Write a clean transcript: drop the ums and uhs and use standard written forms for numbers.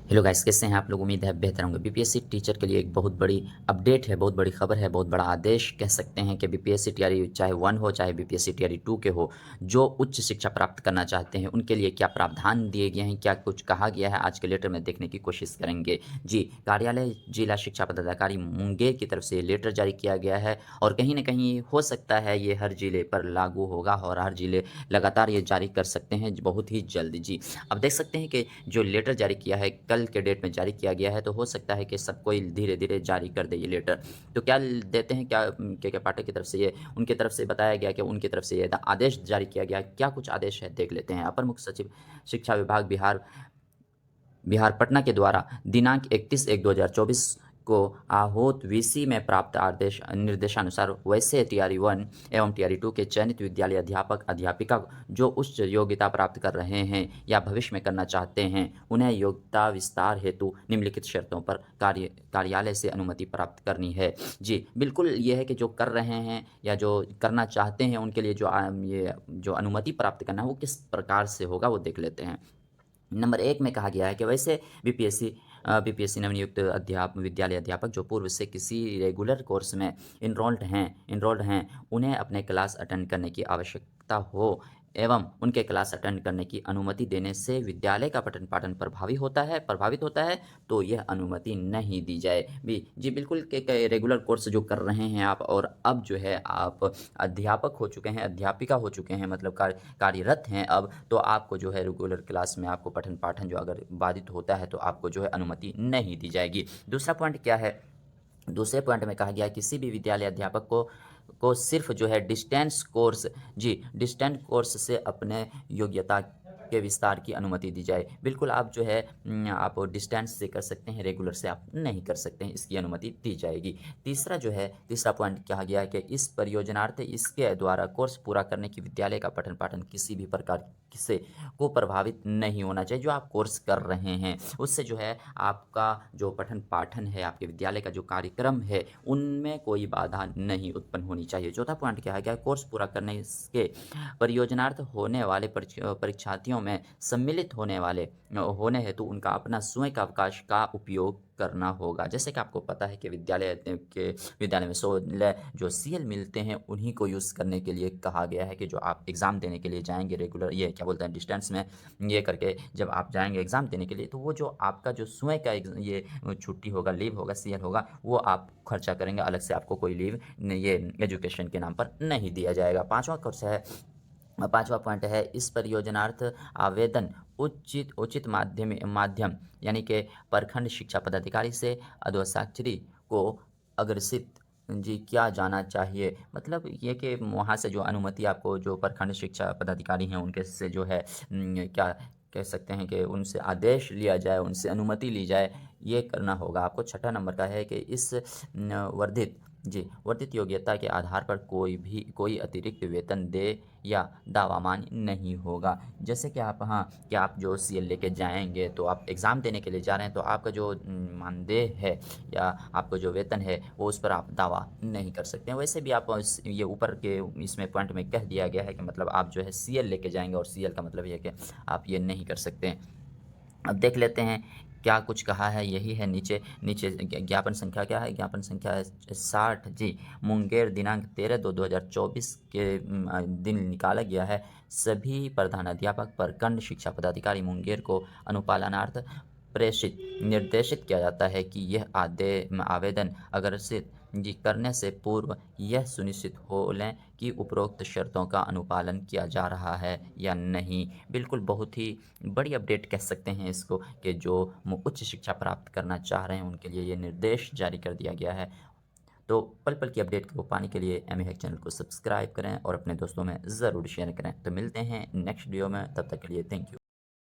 Hello guys, कैसे हैं आप लोग? उम्मीद है बेहतर होंगे। बीपीएससी टीचर के लिए एक बहुत बड़ी अपडेट है, बहुत बड़ी खबर है, बहुत बड़ा आदेश कह सकते हैं कि बीपीएससी तैयारी चाहे 1 हो, चाहे बीपीएससी तैयारी 2 के हो, जो उच्च शिक्षा प्राप्त करना चाहते हैं, उनके लिए क्या प्रावधान दिए गए हैं, क्या कुछ कहा गया है, आज के लेटर में देखने की कोशिश करेंगे। जी, कार्यालय जिला शिक्षा पदाधिकारी मुंगेर की तरफ से लेटर जारी किया गया है और कहीं न कहीं हो सकता है ये हर जिले पर लागू होगा और हर जिले लगातार ये जारी कर सकते हैं बहुत ही जल्द। जी, अब देख सकते हैं कि जो लेटर जारी किया है, कल के डेट में जारी किया गया है, तो हो सकता है कि सब कोई धीरे-धीरे जारी कर दे ये लेटर। तो क्या ल देते हैं, क्या के पाठक की तरफ से ये उनकी तरफ से बताया गया कि उनकी तरफ से ये द आदेश जारी किया गया। क्या कुछ आदेश है, देख लेते हैं। अपर मुख्य सचिव शिक्षा विभाग बिहार बिहार पटना के द्वारा दिनांक 31/1/2024 को आहूत वीसी में प्राप्त आदेश निर्देशानुसार वैसे टियारी 1 एवं टियारी 2 के चयनित विद्यालय अध्यापक अध्यापिका जो उच्च योग्यता प्राप्त कर रहे हैं या भविष्य में करना चाहते हैं, उन्हें योग्यता विस्तार हेतु निम्नलिखित शर्तों पर कार्यालय से अनुमति प्राप्त करनी है। जी, बिल्कुल ये है कि जो कर रहे हैं या जो करना चाहते हैं उनके लिए ये जो अनुमति प्राप्त करना है वो किस प्रकार से होगा, वो देख लेते हैं। नंबर 1 में कहा गया है कि वैसे बीपीएससी नवनियुक्त विद्यालय अध्यापक जो पूर्व से किसी रेगुलर कोर्स में एनरोल्ड हैं, उन्हें अपने क्लास अटेंड करने की आवश्यकता हो एवं उनके क्लास अटेंड करने की अनुमति देने से विद्यालय का पठन-पाठन प्रभावित होता है, तो यह अनुमति नहीं दी जाए। जी, बिल्कुल के रेगुलर कोर्स जो कर रहे हैं आप और अब जो है आप अध्यापक हो चुके हैं, अध्यापिका हो चुके हैं, मतलब कार्यरत हैं अब, तो आपको जो है रेगुलर क्लास में आपको पठन-पाठन जो अगर बाधित होता है, तो आपको जो है अनुमति नहीं दी जाएगी। दूसरा पॉइंट क्या है? दूसरे पॉइंट में कहा गया है किसी भी विद्यालय अध्यापक को सिर्फ़ जो है डिस्टेंस कोर्स से अपने योग्यता के विस्तार की अनुमति दी जाए। बिल्कुल आप जो है आप डिस्टेंस से कर सकते हैं, रेगुलर से आप नहीं कर सकते हैं, इसकी अनुमति दी जाएगी। तीसरा पॉइंट कहा गया है कि इस परियोजनार्थ इसके द्वारा कोर्स पूरा करने की विद्यालय का पठन-पाठन किसी भी प्रकार से को प्रभावित नहीं होना चाहिए। जो आप कोर्स कर रहे हैं, उससे जो है आपका जो पठन-पाठन है, आपके विद्यालय का जो कार्यक्रम है, उनमें कोई बाधा नहीं उत्पन्न होनी चाहिए। चौथा पॉइंट क्या है? क्या कोर्स पूरा करने के परियोजनार्थ होने वाले परीक्षार्थियों में सम्मिलित होने हेतु उनका अपना स्वयं का अवकाश का उपयोग करना होगा। जैसे कि आपको पता है कि विद्यालय में 16 जो सीएल मिलते हैं, उन्हीं को यूज़ करने के लिए कहा गया है कि जो आप एग्ज़ाम देने के लिए जाएँगे रेगुलर ये क्या बोलते हैं डिस्टेंस में, ये करके जब आप जाएँगे एग्ज़ाम देने के लिए, तो वो जो आपका जो स्वयं का छुट्टी होगा, लीव होगा, सीएल होगा, वो आप खर्चा करेंगे, अलग से आपको कोई लीव ये एजुकेशन के नाम पर नहीं दिया जाएगा। 5वां पॉइंट है इस परियोजनार्थ आवेदन उचित माध्यम यानी कि प्रखंड शिक्षा पदाधिकारी से अधोसाक्षरी को अग्रसित जी किया जाना चाहिए। मतलब ये कि वहाँ से जो अनुमति आपको जो प्रखंड शिक्षा पदाधिकारी हैं उनके से जो है क्या कह सकते हैं कि उनसे आदेश लिया जाए, उनसे अनुमति ली जाए, ये करना होगा आपको। छठा नंबर का है कि इस वर्धित योग्यता के आधार पर कोई अतिरिक्त वेतन दे या दावा मान्य नहीं होगा। जैसे कि कि आप जो सीएल लेके जाएँगे, तो आप एग्ज़ाम देने के लिए जा रहे हैं, तो आपका जो मानदेय है या आपका जो वेतन है, वो उस पर आप दावा नहीं कर सकते हैं। वैसे भी आप ये ऊपर के इसमें पॉइंट में कह दिया गया है कि मतलब आप जो है सीएल लेके जाएँगे और सीएल का मतलब ये है कि आप ये नहीं कर सकते हैं। अब देख लेते हैं क्या कुछ कहा है, यही है नीचे नीचे ज्ञापन संख्या क्या है? ज्ञापन संख्या है 60 जी, मुंगेर दिनांक 13/2/2024 के दिन निकाला गया है। सभी प्रधानाध्यापक प्रखंड शिक्षा पदाधिकारी मुंगेर को अनुपालनार्थ निर्देशित किया जाता है कि यह आवेदन अग्रसित जी करने से पूर्व यह सुनिश्चित हो लें कि उपरोक्त शर्तों का अनुपालन किया जा रहा है या नहीं। बिल्कुल बहुत ही बड़ी अपडेट कह सकते हैं इसको कि जो उच्च शिक्षा प्राप्त करना चाह रहे हैं उनके लिए ये निर्देश जारी कर दिया गया है। तो पल-पल की अपडेट को पाने के लिए एमी हैक चैनल को सब्सक्राइब करें और अपने दोस्तों में ज़रूर शेयर करें। तो मिलते हैं नेक्स्ट वीडियो में, तब तक के लिए थैंक यू।